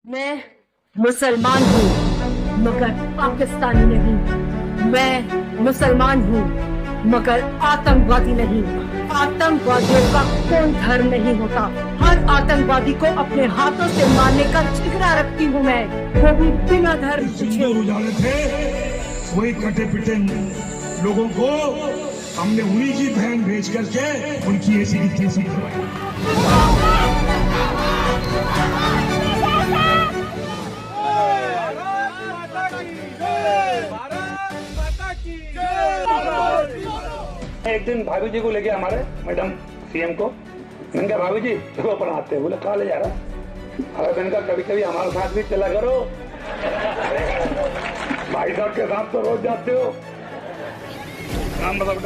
मैं मुसलमान हूँ मगर पाकिस्तानी नहीं। मैं मुसलमान हूँ मगर आतंकवादी नहीं। आतंकवादियों का कोई धर्म नहीं होता। हर आतंकवादी को अपने हाथों से मारने का जिगरा रखती हूँ मैं, वो भी बिना धर्म पूछे। उजाले थे वही कटे पिटे लोगों को हमने उन्हीं की बहन भेज करके उनकी ऐसी की तैसी करवाई। एक दिन भाभी जी को लेके हमारे मैडम सीएम को, मैंने कहा भाभी जी देखो पढ़ाते बोले कहा ले जा रहा। अरे मैंने कहा कभी कभी हमारे साथ भी चला करो, भाई साहब के साथ तो रोज जाते हो। नाम बताओ।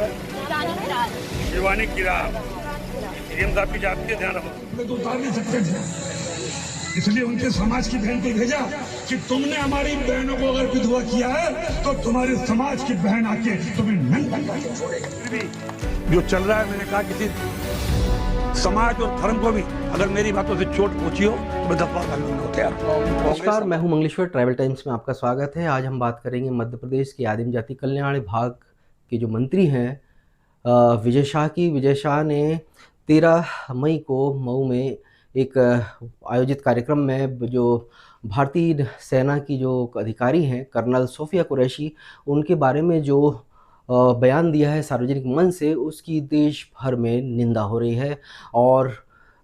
शिवानी किरार सीएम साहब की जाती है, ध्यान रखो। तो उतार नहीं सकते थे, इसलिए उनके समाज की बहन को भेजा कि तुमने हमारी बहनों को अगर विधवा किया है तो तुम्हारे समाज की बहन आके तुम्हें नंगा करके छोड़ेगी। जो चल रहा है, मैंने कहा किसी समाज और धर्म को भी अगर मेरी बातों से चोट पहुंची हो तो मैं दफा करने को तैयार हूं। नमस्कार, मैं हूं मंगलेश्वर। ट्रैवल टाइम्स में आपका स्वागत है। आज हम बात करेंगे मध्य प्रदेश के आदिम जाति कल्याण विभाग के जो मंत्री हैं विजय शाह की। विजय शाह ने 13 मई को मऊ में एक आयोजित कार्यक्रम में जो भारतीय सेना की जो अधिकारी हैं कर्नल सोफिया कुरैशी, उनके बारे में जो बयान दिया है सार्वजनिक मंच से, उसकी देश भर में निंदा हो रही है और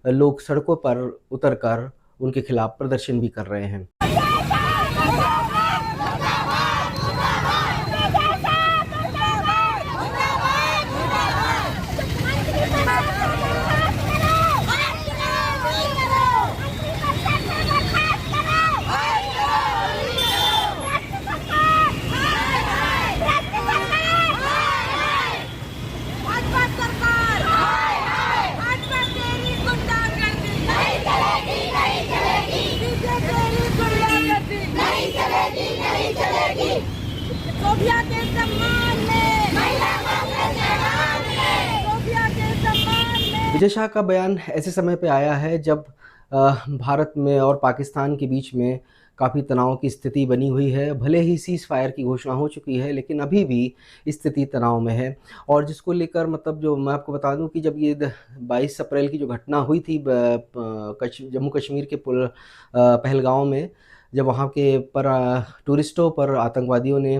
लोग सड़कों पर उतरकर उनके खिलाफ प्रदर्शन भी कर रहे हैं। सोफिया के सम्मान में, महिला कांग्रेस सोफिया के सम्मान में। विजय शाह का बयान ऐसे समय पे आया है जब भारत में और पाकिस्तान के बीच में काफ़ी तनाव की स्थिति बनी हुई है। भले ही सीज़ फायर की घोषणा हो चुकी है, लेकिन अभी भी स्थिति तनाव में है। और जिसको लेकर मतलब जो मैं आपको बता दूं कि जब ये 22 अप्रैल की जो घटना हुई थी जम्मू कश्मीर के पहलगांव में, जब वहाँ के टूरिस्टों पर आतंकवादियों ने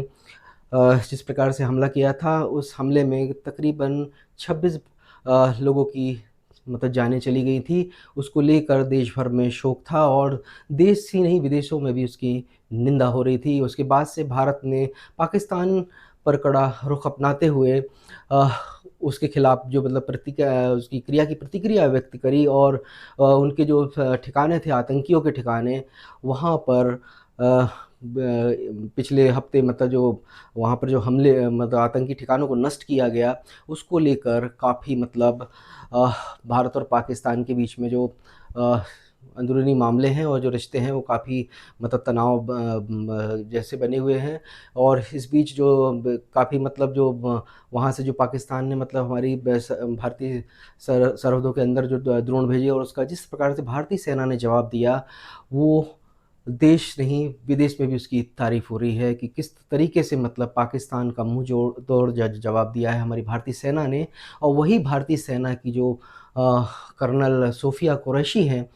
जिस प्रकार से हमला किया था, उस हमले में तकरीबन 26 लोगों की मतलब जानें चली गई थी। उसको लेकर देश भर में शोक था और देश ही नहीं विदेशों में भी उसकी निंदा हो रही थी। उसके बाद से भारत ने पाकिस्तान पर कड़ा रुख अपनाते हुए उसके खिलाफ जो मतलब उसकी क्रिया की प्रतिक्रिया व्यक्त करी और उनके जो ठिकाने थे आतंकियों के ठिकाने, वहाँ पर पिछले हफ्ते मतलब जो वहाँ पर जो हमले मतलब आतंकी ठिकानों को नष्ट किया गया, उसको लेकर काफ़ी मतलब भारत और पाकिस्तान के बीच में जो अंदरूनी मामले हैं और जो रिश्ते हैं वो काफ़ी मतलब तनाव जैसे बने हुए हैं। और इस बीच जो काफ़ी मतलब जो वहाँ से जो पाकिस्तान ने मतलब हमारी भारतीय सरहदों के अंदर जो ड्रोन भेजे और उसका जिस प्रकार से भारतीय सेना ने जवाब दिया, वो देश नहीं विदेश में भी उसकी तारीफ़ हो रही है कि किस तरीके से मतलब पाकिस्तान का मुंह जोड़ तोड़ जवाब दिया है हमारी भारतीय सेना ने। और वही भारतीय सेना की जो कर्नल सोफिया कुरैशी हैं,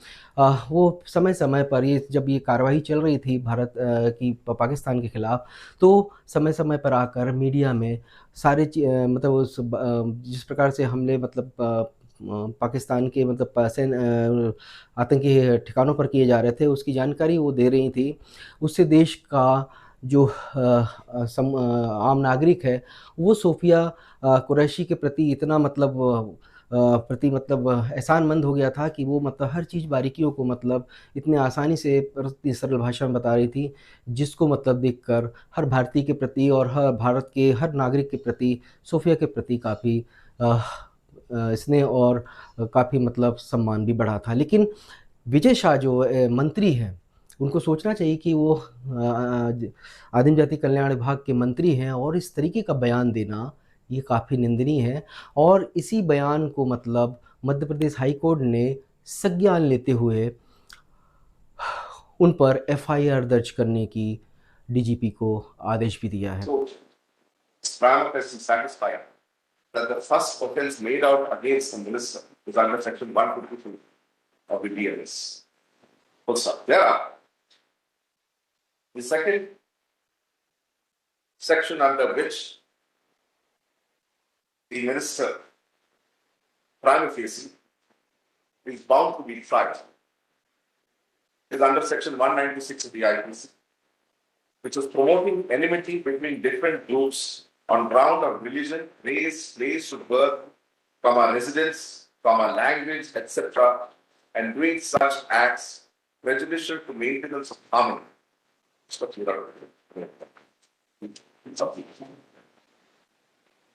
वो समय समय पर जब ये कार्रवाई चल रही थी भारत की पाकिस्तान के ख़िलाफ़, तो समय समय पर आकर मीडिया में सारे मतलब जिस प्रकार से हमले मतलब पाकिस्तान के मतलब आतंकी ठिकानों पर किए जा रहे थे, उसकी जानकारी वो दे रही थी। उससे देश का जो आम नागरिक है, वो सोफिया कुरैशी के प्रति इतना मतलब एहसानमंद हो गया था कि वो मतलब हर चीज़ बारीकियों को मतलब इतने आसानी से इतनी सरल भाषा में बता रही थी, जिसको मतलब देखकर हर भारतीय के प्रति और हर भारत के हर नागरिक के प्रति सोफिया के प्रति काफ़ी स्नेह और काफ़ी मतलब सम्मान भी बढ़ा था। लेकिन विजय शाह जो मंत्री हैं, उनको सोचना चाहिए कि वो आदिम जाति कल्याण विभाग के मंत्री हैं और इस तरीके का बयान देना ये काफ़ी निंदनीय है। और इसी बयान को मतलब मध्य प्रदेश हाई कोर्ट ने संज्ञान लेते हुए उन पर एफआईआर दर्ज करने की डीजीपी को आदेश भी दिया है। So, prima facie satisfied that the first offence made out against the minister is under section 152 of the BLS. Full stop. Thereafter, the second section under which the minister prima facie is bound to be tried is under section 196 of the IPC, which is promoting enmity between different groups on ground of religion, race, place of birth, residence, language, etc., and doing such acts prejudicial to maintenance of harmony.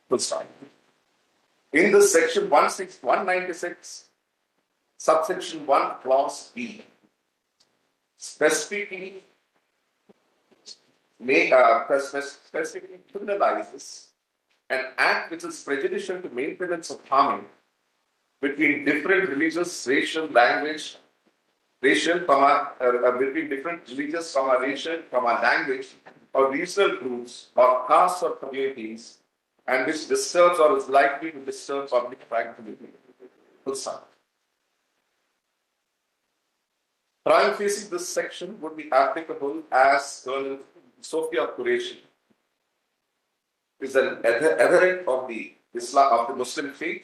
Full stop. In this section 196, subsection 1, clause B, specifically specifically criminalizes an act which is prejudicial to maintenance of harmony between different religious, racial, language, between different religious, racial, language, or regional groups, or castes or communities, and which disturbs or is likely to disturb public tranquility. Full stop. Prima facie, this section would be applicable as Colonel Sophia Qureshi is an adherent of the Muslim faith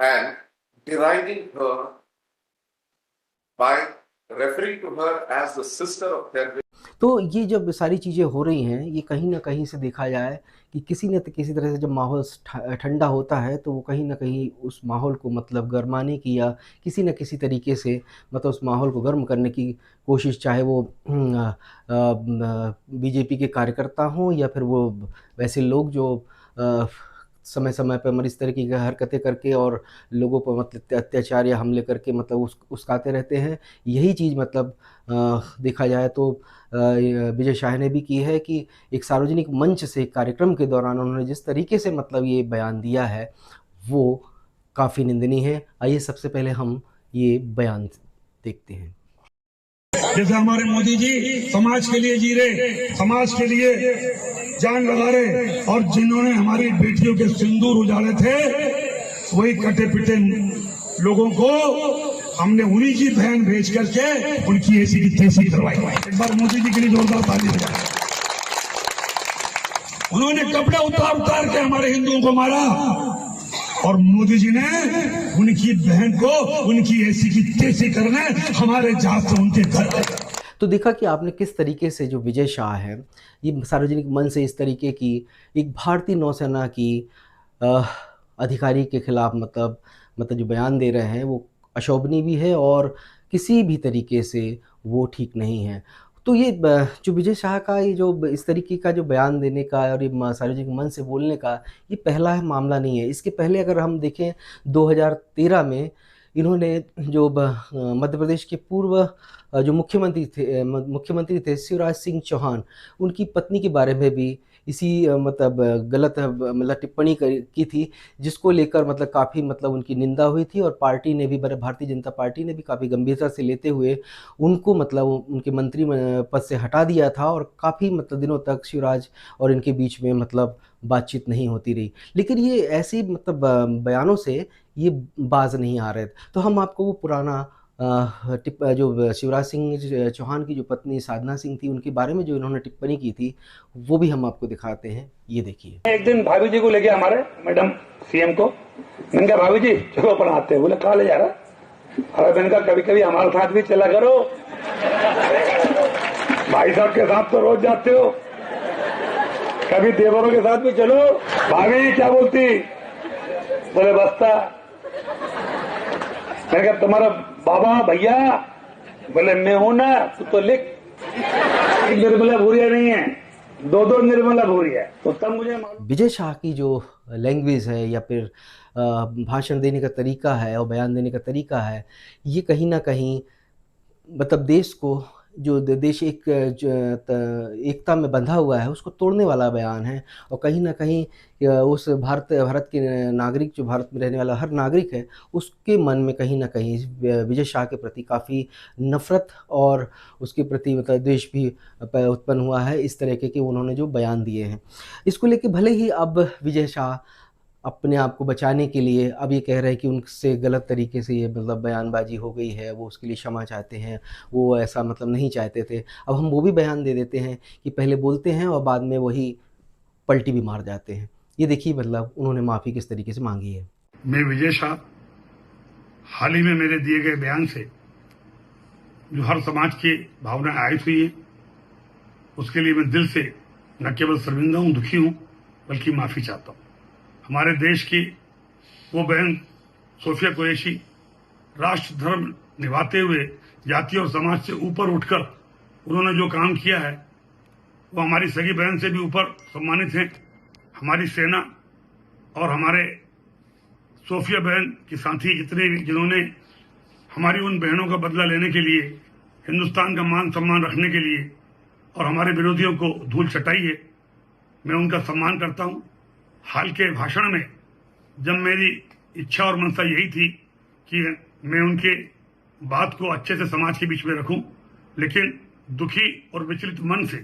and deriding her by referring to her as the sister of terrorists. तो ये जब सारी चीज़ें हो रही हैं, ये कहीं ना कहीं से देखा जाए कि किसी न किसी तरह से जब माहौल ठंडा होता है तो वो कहीं ना कहीं उस माहौल को मतलब गरमाने की या किसी न किसी तरीके से मतलब उस माहौल को गर्म करने की कोशिश, चाहे वो बीजेपी के कार्यकर्ता हों या फिर वो वैसे लोग जो समय समय पर इस तरीके की हरकतें करके और लोगों पर मतलब अत्याचार या हमले करके मतलब उस्काते रहते हैं। यही चीज़ मतलब देखा जाए तो विजय शाह ने भी की है कि एक सार्वजनिक मंच से कार्यक्रम के दौरान उन्होंने जिस तरीके से मतलब ये बयान दिया है वो काफ़ी निंदनीय है। आइए सबसे पहले हम ये बयान देखते हैं। जैसे हमारे मोदी जी समाज के लिए जी रहे, समाज के लिए जान लगा रहे, और जिन्होंने हमारी बेटियों के सिंदूर उजाड़े थे वही कटे पिटे लोगों को हमने उन्हीं की बहन भेज करके उनकी ऐसी की तैसी करवाई। एक बार मोदी जी के लिए जोरदार ताली बजाएं। उन्होंने कपड़े उतार उतार के हमारे हिंदुओं को मारा और मोदी जी ने उनकी बहन को उनकी ऐसी की तैसी करने हमारे जहाज से उनके घर। तो देखा कि आपने किस तरीके से जो विजय शाह है ये सार्वजनिक मंच से इस तरीके की एक भारतीय नौसेना की अधिकारी के खिलाफ मतलब जो बयान दे रहे हैं वो अशोभनीय भी है और किसी भी तरीके से वो ठीक नहीं है। तो ये जो विजय शाह का ये जो इस तरीके का जो बयान देने का और ये सार्वजनिक मंच से बोलने का ये पहला मामला नहीं है। इसके पहले अगर हम देखें 2013 में इन्होंने जो मध्य प्रदेश के पूर्व जो मुख्यमंत्री थे शिवराज सिंह चौहान, उनकी पत्नी के बारे में भी इसी मतलब गलत मतलब टिप्पणी की थी, जिसको लेकर मतलब काफ़ी मतलब उनकी निंदा हुई थी और पार्टी ने भी भारतीय जनता पार्टी ने भी काफ़ी गंभीरता से लेते हुए उनको मतलब उनके मंत्री पद से हटा दिया था और काफ़ी मतलब दिनों तक शिवराज और इनके बीच में मतलब बातचीत नहीं होती रही। लेकिन ये ऐसी मतलब बयानों से ये बाज नहीं आ रहे थे। तो हम आपको वो पुराना जो शिवराज सिंह चौहान की जो पत्नी साधना सिंह थी उनके बारे में जो इन्होंने टिप्पणी की थी वो भी हम आपको दिखाते हैं। ये देखिए। एक दिन भाभी जी को लेके हमारे मैडम सीएम को, मैंने कहा भाभी जी चलो अपन आते हैं। बोले कहाँ ले जा रहा? अरे मैंने कहा कभी कभी हमारे साथ भी चला करो, भाई साहब के साथ तो रोज जाते हो, कभी देवरों के साथ भी चलो। भाभी क्या बोलती? बोले बस्ता। मैंने कहा तुम्हारा बाबा भैया? बोले मैं हूं ना, तो लिख निर्मला भूरिया नहीं है, दो निर्मला भूरिया। तो तब मुझे विजय शाह की जो लैंग्वेज है या फिर भाषण देने का तरीका है और बयान देने का तरीका है, ये कहीं ना कहीं मतलब देश को जो देश एकता में बंधा हुआ है उसको तोड़ने वाला बयान है। और कहीं ना कहीं उस भारत के नागरिक, जो भारत में रहने वाला हर नागरिक है, उसके मन में कहीं ना कहीं विजय शाह के प्रति काफ़ी नफरत और उसके प्रति मतलब द्वेष भी उत्पन्न हुआ है इस तरीके के उन्होंने जो बयान दिए हैं। इसको लेके भले ही अब विजय शाह अपने आप को बचाने के लिए अब ये कह रहे हैं कि उनसे गलत तरीके से ये मतलब बयानबाजी हो गई है, वो उसके लिए क्षमा चाहते हैं, वो ऐसा मतलब नहीं चाहते थे। अब हम वो भी बयान दे देते हैं कि पहले बोलते हैं और बाद में वही पलटी भी मार जाते हैं। ये देखिए मतलब उन्होंने माफ़ी किस तरीके से मांगी है। मैं विजय शाह हाल ही में मेरे दिए गए बयान से जो हर समाज की भावना आयत हुई है, उसके लिए मैं दिल से न केवल शर्मिंदा हूं, दुखी हूं, बल्कि माफी चाहता हूं। हमारे देश की वो बहन सोफिया कुरैशी राष्ट्र धर्म निभाते हुए जाति और समाज से ऊपर उठकर उन्होंने जो काम किया है वो हमारी सगी बहन से भी ऊपर सम्मानित हैं। हमारी सेना और हमारे सोफिया बहन के साथी जितने भी जिन्होंने हमारी उन बहनों का बदला लेने के लिए, हिंदुस्तान का मान सम्मान रखने के लिए और हमारे विरोधियों को धूल चटाई है, मैं उनका सम्मान करता हूं। हाल के भाषण में जब मेरी इच्छा और मंशा यही थी कि मैं उनके बात को अच्छे से समाज के बीच में रखूं, लेकिन दुखी और विचलित मन से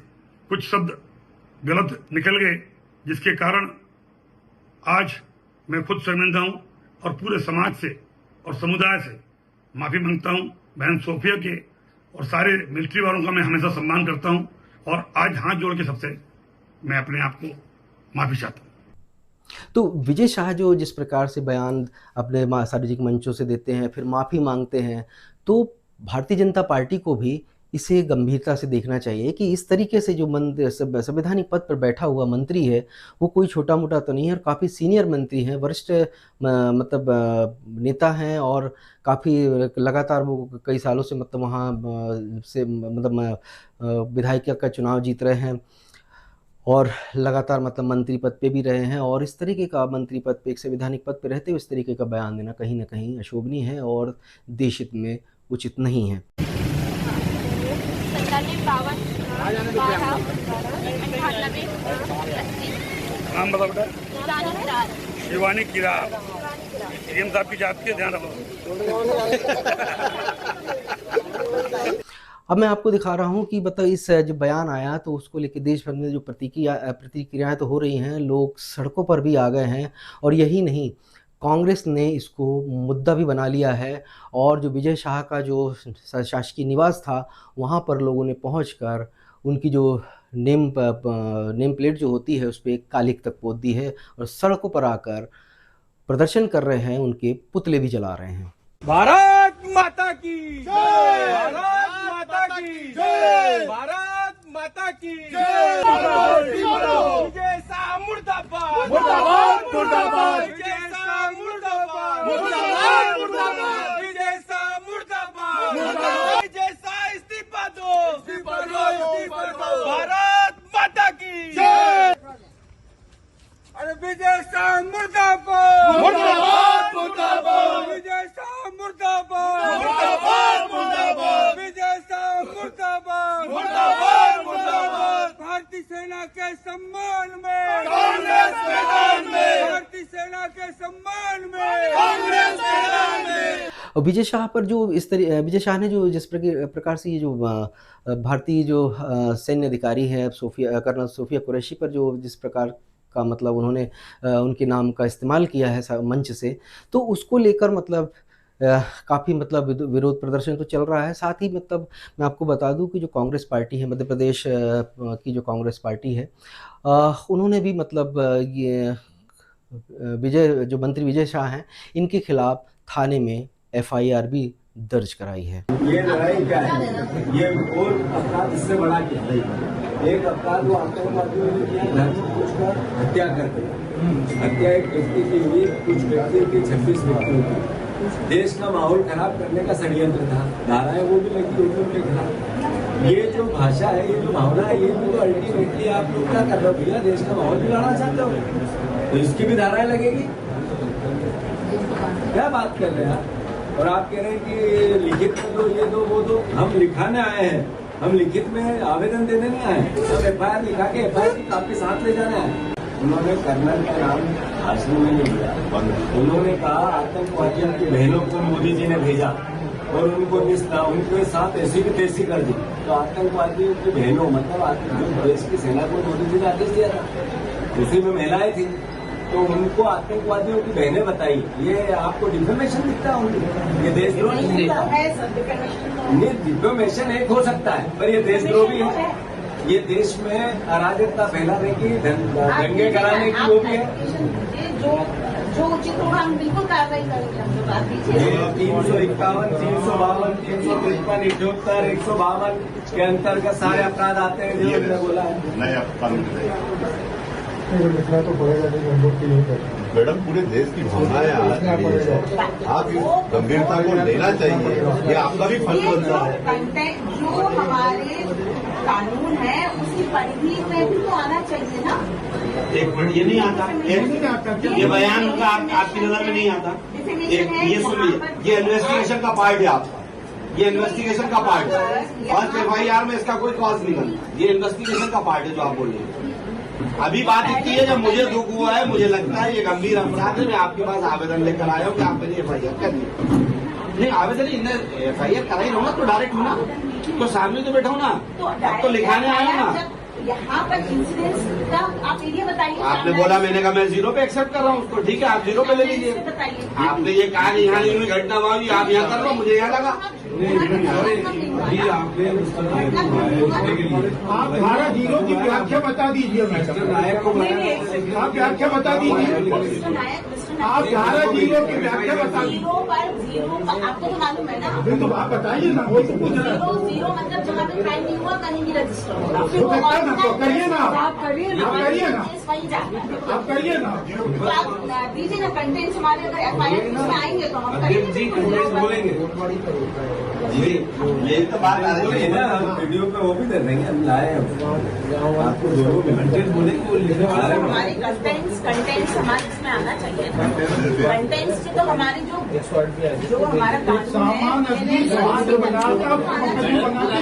कुछ शब्द गलत निकल गए, जिसके कारण आज मैं खुद शर्मिंदा हूं और पूरे समाज से और समुदाय से माफी मांगता हूं। बहन सोफिया के और सारे मिलिट्री वालों का मैं हमेशा सम्मान करता हूं और आज हाथ जोड़ के सबसे मैं अपने आप को माफी चाहता हूं। तो विजय शाह जो जिस प्रकार से बयान अपने सार्वजनिक मंचों से देते हैं, फिर माफ़ी मांगते हैं, तो भारतीय जनता पार्टी को भी इसे गंभीरता से देखना चाहिए कि इस तरीके से जो संवैधानिक पद पर बैठा हुआ मंत्री है वो कोई छोटा मोटा तो नहीं है और काफ़ी सीनियर मंत्री हैं, वरिष्ठ मतलब नेता हैं और काफ़ी लगातार वो कई सालों से मतलब वहाँ से मतलब विधायिका का चुनाव जीत रहे हैं और लगातार मतलब मंत्री पद पे भी रहे हैं। और इस तरीके का मंत्री पद पे, एक संवैधानिक पद पे रहते हुए इस तरीके का बयान देना कहीं ना कहीं अशोभनीय है और देशहित में उचित नहीं है। 97 नाम बताओ बेटा। शिवानी किरा, सीएम साहब की जात के ध्यान रखो। अब मैं आपको दिखा रहा हूं कि मतलब इस जो बयान आया तो उसको लेकर देश भर में जो प्रतिक्रियाएं तो हो रही हैं, लोग सड़कों पर भी आ गए हैं और यही नहीं, कांग्रेस ने इसको मुद्दा भी बना लिया है और जो विजय शाह का जो शासकीय निवास था वहां पर लोगों ने पहुंचकर उनकी जो नेम प्लेट जो होती है उस पर कालिक तक पोत दी है और सड़कों पर आकर प्रदर्शन कर रहे हैं, उनके पुतले भी जला रहे हैं। भारत माता की जय, भारत माता की जय, भारत माता की जय, विजय शाह मुर्दाबाद, मुर्दाबाद मुर्दाबाद, विजय शाह मुर्दाबाद, मुर्दाबाद मुर्दाबाद, विजय शाह मुर्दाबाद, मुर्दाबाद, विजय शाह इस्तीफा दो, इस्तीफा दो, इस्तीफा दो, भारत माता की जय। अरे विजय शाह मुर्दाबाद, मुर्दाबाद मुर्दाबाद, विजय शाह मुर्दाबाद, मुर्दाबाद मुर्दाबाद, विजय शाह मुर्दाबाद, मुर्दाबाद मुर्दाबाद, भारतीय सेना के सम्मान में कांग्रेस मैदान में, भारतीय सेना के सम्मान में कांग्रेस मैदान में। और विजय शाह पर जो विजय शाह ने जो जिस प्रकार से ये जो भारतीय जो सैन्य अधिकारी है कर्नल सोफिया कुरैशी पर जो जिस प्रकार का मतलब उन्होंने उनके नाम का इस्तेमाल किया है मंच से, तो उसको लेकर मतलब काफ़ी मतलब विरोध प्रदर्शन तो चल रहा है। साथ ही मतलब मैं आपको बता दूं कि जो कांग्रेस पार्टी है, मध्य प्रदेश की जो कांग्रेस पार्टी है, उन्होंने भी मतलब ये जो मंत्री विजय शाह हैं इनके खिलाफ थाने में FIR भी दर्ज कराई है। ये लड़ाई क्या है? ये और अपराध इससे बड़ा क्या है? एक अपराध वो आतंकवादियों ने किया, घर में घुसकर हत्या करके, हत्या एक व्यक्ति की हुई, कुछ व्यक्तियों की 26 व्यक्तियों की, देश का माहौल खराब करने का षड्यंत्र था। धाराएं वो भी लगी हुई उनके खिलाफ। ये जो भाषा है, ये जो भावना है, ये भी तो अल्टीमेटली आप लोग क्या कर रहे हो भैया? देश का माहौल बिगाड़ना चाहते हो तो इसकी भी धाराएं लगेगी। क्या बात कर रहे हैं आप? और आप कह रहे हैं कि लिखित दो, ये दो, वो दो। हम लिखाने आए हैं हम लिखित में आवेदन देने नहीं आए, हम FIR लिखा के FIR की कापी साथ ले जाना है। उन्होंने कर्नल का नाम भाषण में नहीं लिया, उन्होंने कहा आतंकवादियों की बहनों को मोदी जी ने भेजा और उनको उनके साथ ऐसी की तैसी कर दी। तो आतंकवादियों की बहनों मतलब देश की सेना को मोदी जी ने आदेश दिया था, उसी में महिलाएं थी, तो उनको आतंकवादियों की बहनें बताई। ये आपको डिफेमेशन दिखता है उनको? ये देशद्रोह नहीं दिखता? नहीं, डिफेमेशन एक हो सकता है पर ये देशद्रोह भी है। ये देश में अराजकता फैलाने की, दंगे कराने की वो भी है। जो उचित होगा हम बिल्कुल कार्रवाई करेंगे। 351, 352, 353, 78, 152 के अंतर्गत सारे अपराध आते हैं जो हमने बोला है। नया कानून लिखना तो पड़ेगा, नहीं हम लोग की नहीं करते। मैडम, पूरे देश की भावनाएं आप इस गंभीरता को लेना चाहिए, ये आपका भी फर्ज बनता है। कंटेंट जो हमारे कानून है उसकी परिधि में भी तो आना चाहिए ना। एक मिनट, ये नहीं आता, ये बयान उनका आपकी नजर में नहीं आता। ये सुनिए, ये इन्वेस्टिगेशन का पार्ट है आपका, ये इन्वेस्टिगेशन का पार्ट है। फर्स्ट FIR में इसका कोई कॉज नहीं बनता, ये इन्वेस्टिगेशन का पार्ट है जो आप बोल रहे हैं। अभी बात इतनी है, जब मुझे दुख हुआ है, मुझे लगता है ये गंभीर अपराध है, मैं आपके पास आवेदन लेकर आया हूँ कि आप मेरी FIR कर दिए। नहीं, आवेदन FIR करा ही रहूंगा तो डायरेक्ट हूँ ना, तो सामने तो बैठा हूँ ना, अब तो लिखाने आया हूँ ना। यहाँ पर इंसिडेंस का आप एरिया बताइए। आपने बोला, मैंने कहा मैं 0 पे एक्सेप्ट कर रहा हूँ उसको, ठीक है आप 0 पे ले लीजिए। आपने ये कहा कि यहाँ नहीं हुई घटना हुई, आप यहाँ कर लो, मुझे यहाँ लगा। आप धारा 0 की व्याख्या बता दीजिए मैडम, आप व्याख्या बता दीजिए, आप धारा 0 की व्याख्या बता दीजिए। 0 पर आपको तो मालूम है ना, तो आप बताइए ना, वो तो पूछ रहा है। 0 मतलब जहाँ पे क्राइम नहीं हुआ कहीं भी रजिस्टर होगा। तो करता ना, तो करिए ना, आप करिए ना, वहीं जाना है। आप करिए ना। तो आप दीजिए ना कंटेंट्स हमारे, अगर FIR में आएंगे तो हम करेंगे। बोलेंगे जी, यही तो बात आ रही है ना, वीडियो पे वो भी दे देंगे, हम लाए आपको दोनों कंटेंट बोलेंगे। हमारे कंटेंट्स हमारे इसमें आना चाहिए। कंटेंट्स की तो हमारे जो हमारा सामान अपनी समाज बनाता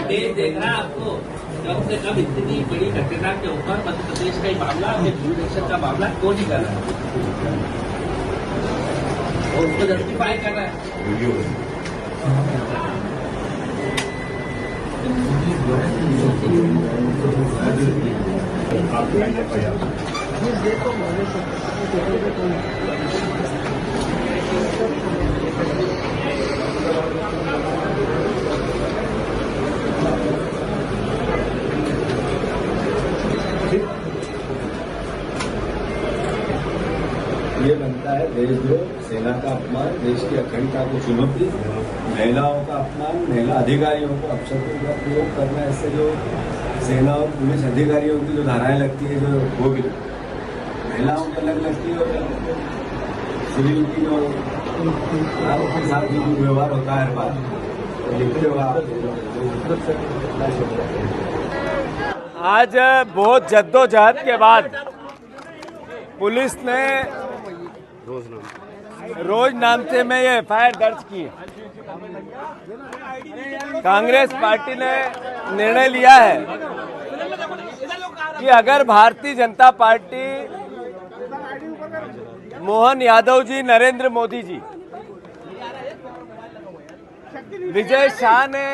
देख रहा है आपको कब से कब इतनी बड़ी घटना के ऊपर मध्य प्रदेश का ही मामला, जुडिशन का मामला क्यों नहीं कर रहा है और उसको जस्टिफाई कर रहा है। ये बनता है देशद्रोह, सेना का अपमान, देश की अखंडता को चुनौती, महिलाओं का अपमान, महिला अधिकारियों को अपशब्दों का प्रयोग करना। इससे जो सेना और पुलिस अधिकारियों की जो धाराएं लगती है, जो वो भी महिलाओं की अलग लगती है और सिविल की जो के साथ जो व्यवहार होता है हर बार लिखते हो आप। आज बहुत जद्दोजहद के बाद पुलिस ने रोज नामचे में ये FIR दर्ज की है। कांग्रेस पार्टी ने निर्णय लिया है कि अगर भारतीय जनता पार्टी मोहन यादव जी, नरेंद्र मोदी जी, विजय शाह ने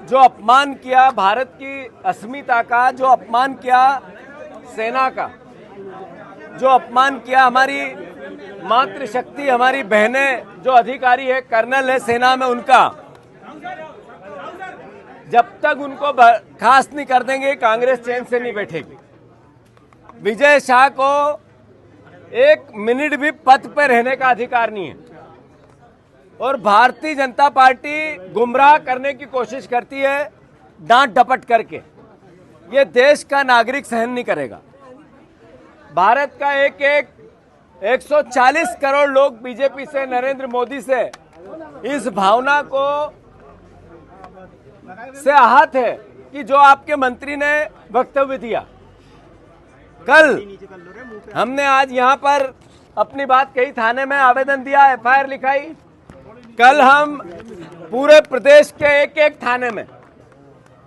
जो अपमान किया भारत की अस्मिता का, जो अपमान किया सेना का, जो अपमान किया हमारी मातृशक्ति, हमारी बहनें जो अधिकारी है, कर्नल है सेना में, उनका जब तक उनको बर्खास्त नहीं कर देंगे कांग्रेस चैन से नहीं बैठेगी। विजय शाह को 1 मिनट भी पद पर रहने का अधिकार नहीं है और भारतीय जनता पार्टी गुमराह करने की कोशिश करती है डांट डपट करके। ये देश का नागरिक सहन नहीं करेगा। भारत का 140 करोड़ लोग बीजेपी से, नरेंद्र मोदी से इस भावना को से आहत है कि जो आपके मंत्री ने वक्तव्य दिया। कल हमने आज यहाँ पर अपनी बात कही, थाने में आवेदन दिया, FIR लिखाई। कल हम पूरे प्रदेश के एक थाने में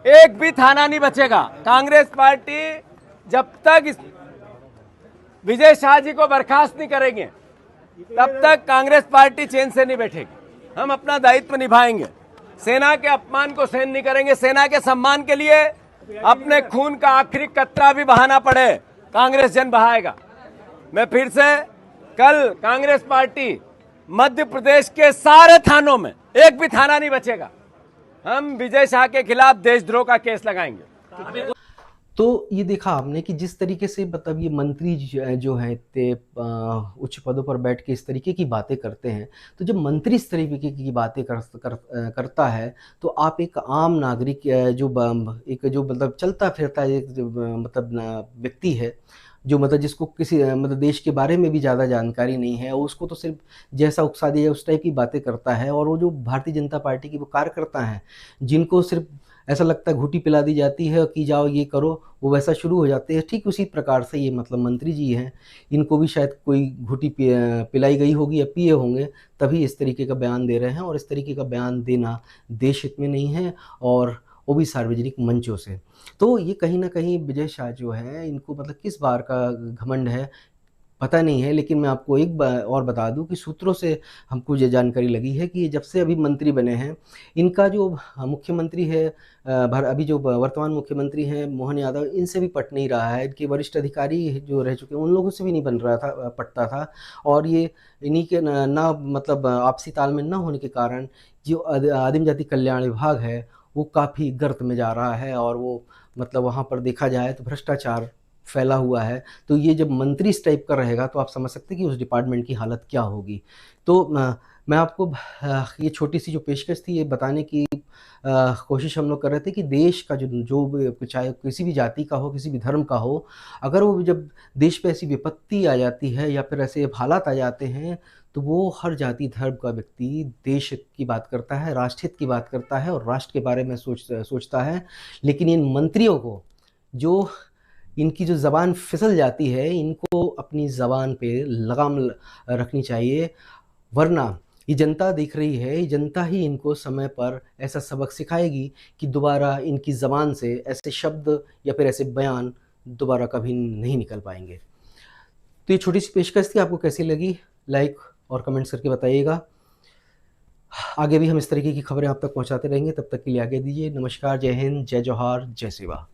एक भी थाना नहीं बचेगा। कांग्रेस पार्टी जब तक विजय शाह जी को बर्खास्त नहीं करेंगे तब तक कांग्रेस पार्टी चैन से नहीं बैठेगी। हम अपना दायित्व निभाएंगे, सेना के अपमान को सहन नहीं करेंगे। सेना के सम्मान के लिए अपने खून का आखिरी कतरा भी बहाना पड़े, कांग्रेस जन बहाएगा। मैं फिर से कल कांग्रेस पार्टी मध्य प्रदेश के सारे थानों में एक भी थाना नहीं बचेगा। हम विजय शाह के खिलाफ देशद्रोह का केस लगाएंगे। तो ये देखा आपने कि जिस तरीके से मतलब ये मंत्री जो है इतने उच्च पदों पर बैठ के इस तरीके की बातें करते हैं, तो जब मंत्री इस तरीके की बातें करता है तो आप एक आम नागरिक जो मतलब चलता फिरता एक मतलब व्यक्ति है, जो मतलब जिसको किसी मतलब देश के बारे में भी ज़्यादा जानकारी नहीं है, उसको तो सिर्फ जैसा उकसा दिया उस टाइप की बातें करता है। और वो जो भारतीय जनता पार्टी की वो कार्यकर्ता हैं, जिनको सिर्फ ऐसा लगता है घूटी पिला दी जाती है कि जाओ ये करो, वो वैसा शुरू हो जाते हैं। ठीक उसी प्रकार से ये मतलब मंत्री जी हैं, इनको भी शायद कोई घूटी पिलाई गई होगी या पिए होंगे, तभी इस तरीके का बयान दे रहे हैं। और इस तरीके का बयान देना देश हित में नहीं है, और वो भी सार्वजनिक मंचों से। तो ये कहीं ना कहीं विजय शाह जो है, इनको मतलब किस बार का घमंड है पता नहीं है। लेकिन मैं आपको एक बार और बता दूं कि सूत्रों से हमको ये जानकारी लगी है कि जब से अभी मंत्री बने हैं, इनका जो मुख्यमंत्री है अभी जो वर्तमान मुख्यमंत्री हैं मोहन यादव, इनसे भी पट नहीं रहा है। इनके वरिष्ठ अधिकारी जो रह चुके हैं उन लोगों से भी नहीं बन रहा था, पटता था। और ये इन्हीं के ना मतलब आपसी तालमेल न होने के कारण जो आदिम जाति कल्याण विभाग है वो काफ़ी गर्त में जा रहा है। और वो मतलब वहाँ पर देखा जाए तो भ्रष्टाचार फैला हुआ है। तो ये जब मंत्री इस टाइप का रहेगा तो आप समझ सकते हैं कि उस डिपार्टमेंट की हालत क्या होगी। तो मैं आपको ये छोटी सी जो पेशकश थी ये बताने की कोशिश हम लोग कर रहे थे कि देश का जो चाहे किसी भी जाति का हो, किसी भी धर्म का हो, अगर वो जब देश पे ऐसी विपत्ति आ जाती है या फिर ऐसे हालात आ जाते हैं, तो वो हर जाति धर्म का व्यक्ति देश की बात करता है, राष्ट्र हित की बात करता है और राष्ट्र के बारे में सोचता है। लेकिन इन मंत्रियों को जो इनकी जो ज़बान फिसल जाती है, इनको अपनी ज़बान पे लगाम रखनी चाहिए, वरना ये जनता देख रही है, ये जनता ही इनको समय पर ऐसा सबक सिखाएगी कि दोबारा इनकी ज़बान से ऐसे शब्द या फिर ऐसे बयान दोबारा कभी नहीं निकल पाएंगे। तो ये छोटी सी पेशकश थी, आपको कैसी लगी लाइक और कमेंट्स करके बताइएगा। आगे भी हम इस तरीके की खबरें आप तक पहुंचाते रहेंगे, तब तक के लिए आगे दीजिए। नमस्कार, जय हिंद, जय जोहार, जय सेवा।